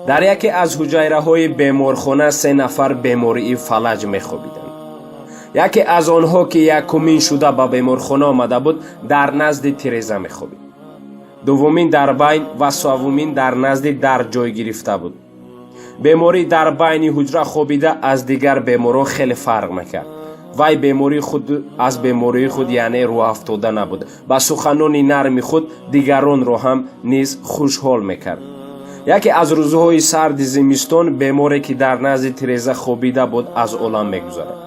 дар яке аз ҳуҷайраҳои беморхона 3 нафар бемории фалаҷ мехобиданд. яке аз онҳо ки якумин шуда ба беморхона омада буд, дар назди тиреза мехобид. дуввумин дар байн ва саввумин дар назди дар ҷой гирифта буд. беморӣ дар байни ҳуҷра хобида аз дигар беморон хеле фарқ мекард. вай аз бемории худ яъне рӯафтода набуд. ба суханони нарми худ дигаронро ҳам низ хушҳол мекард. яке аз рӯзҳои сарди зимистон беморе ки дар назди тиреза хобида буд аз олам мегузарад.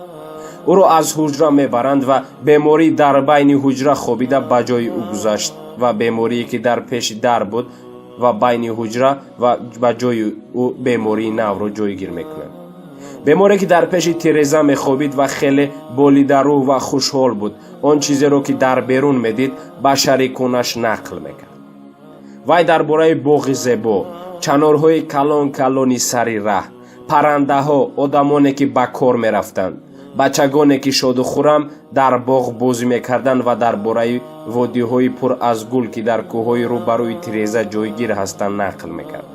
ӯро аз ҳуҷра мебаранд ва беморӣ дар байни ҳуҷра хобида ба ҷои ӯ гузашт ва беморие ки дар пеши дар буд ва байни ҳуҷра ва ба ҷои ӯ бемории навро ҷойгир мекунад. беморе ки дар пеши тиреза мехобид ва хеле болидарӯҳ ва хушҳол буд, он чизеро ки дар берун медид ба шариконаш нақл мекард. вай дар бораи боғи зебо, чанорҳои калон калони сари раҳ, паррандаҳо, одамоне ки ба кор мерафтанд, бачагоне ки шоду хурам дар боғ бозӣ мекарданд ва дар бораи водиҳои пур аз гул ки дар кӯҳҳои рӯбарӯи тиреза ҷойгир ҳастанд нақл мекард.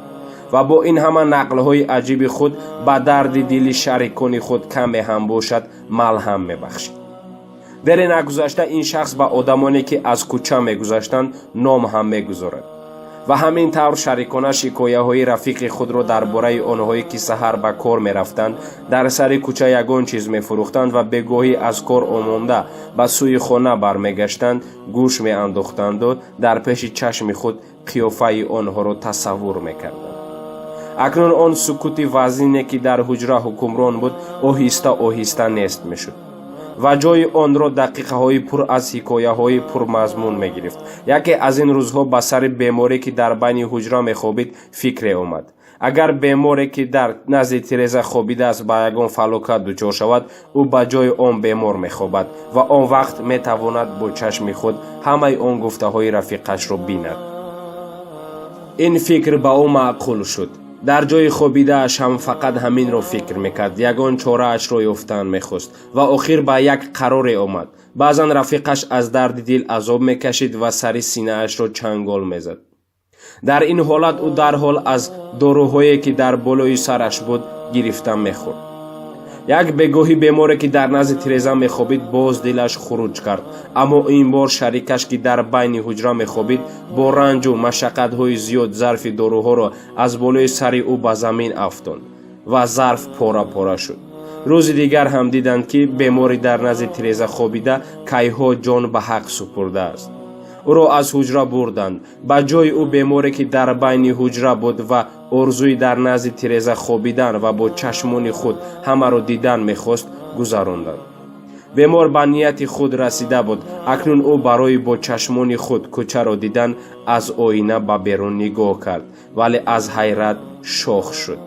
ва бо ин ҳама нақлҳои аҷиби худ ба дарди дили шарикони худ каме ҳам бошад малҳам мебахшид. дере нагузашта ин шахс ба одамоне ки аз кӯча мегузаштанд ном ҳам мегузорад ва ҳамин тавр шарикона шикояҳои рафиқи худро дар бораи онҳое ки саҳар ба кор мерафтанд, дар сари кӯча ягон чиз мефурӯхтанд ва бегоҳӣ аз кор омонда ба сӯи хона бармегаштанд, гӯш меандохтанду дар пеши чашми худ қиёфаи онҳоро тасаввур мекарданд. акнун он сукути вазине ки дар ҳуҷра ҳукмрон буд оҳиста оҳиста нест мешуд ва ҷои онро дақиқаҳои пур аз ҳикояҳои пурмазмун мегирифт. яке аз ин рӯзҳо ба сари беморе ки дар байни ҳуҷра мехобид фикре омад. агар беморе ки дар назди тиреза хобидааст ба ягон фалокат дучор шавад, ӯ ба ҷои он бемор мехобад ва он вақт метавонад бо чашми худ ҳамаи он гуфтаҳои рафиқашро бинад. ин фикр ба ӯ маъқул шуд. дар ҷои хобидааш ҳам фақат ҳаминро фикр мекард. ягон чораашро ёфтан мехост ва охир ба як қароре омад. баъзан рафиқаш аз дарди дил азоб мекашид ва сари синаашро чангол мезад. дар ин ҳолат ӯ дарҳол аз доруҳое ки дар болои сараш буд гирифта мехӯрд. як бегоҳӣ беморе ки дар назди тиреза мехобид боз дилаш хуруҷ кард, аммо ин бор шарикаш ки дар байни ҳуҷра мехобид бо ранҷу машаққатҳои зиёд зарфи доруҳоро аз болои сари ӯ ба замин афтонд ва зарф пора пора шуд. рӯзи дигар ҳам диданд ки бемори дар назди тиреза хобида кайҳо ҷон ба ҳақ супурдааст. ӯро аз ҳуҷра бурданд. ба ҷои ӯ беморе ки дар байни ҳуҷра буд ва орзуи дар назди тиреза хобидан ва бо чашмони худ ҳамаро дидан мехост гузаронданд. бемор ба нияти худ расида буд. акнун ӯ барои бо чашмони худ кӯчаро дидан аз оина ба берун нигоҳ кард, вале аз ҳайрат шох шуд,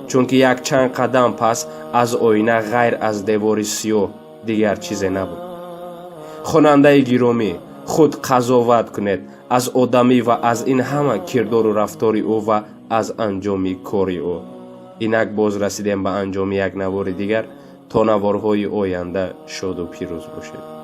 чунки як чанд қадам пас аз оина ғайр аз девори сиёҳ дигар чизе набуд. хонандаи гиромӣ, худ қазоват кунед аз одамӣ ва аз ин ҳама кирдору рафтори ӯ ва аз анҷоми кори ӯ. инак боз расидем ба анҷоми як навори дигар. то наворҳои оянда шоду пирӯз бошед.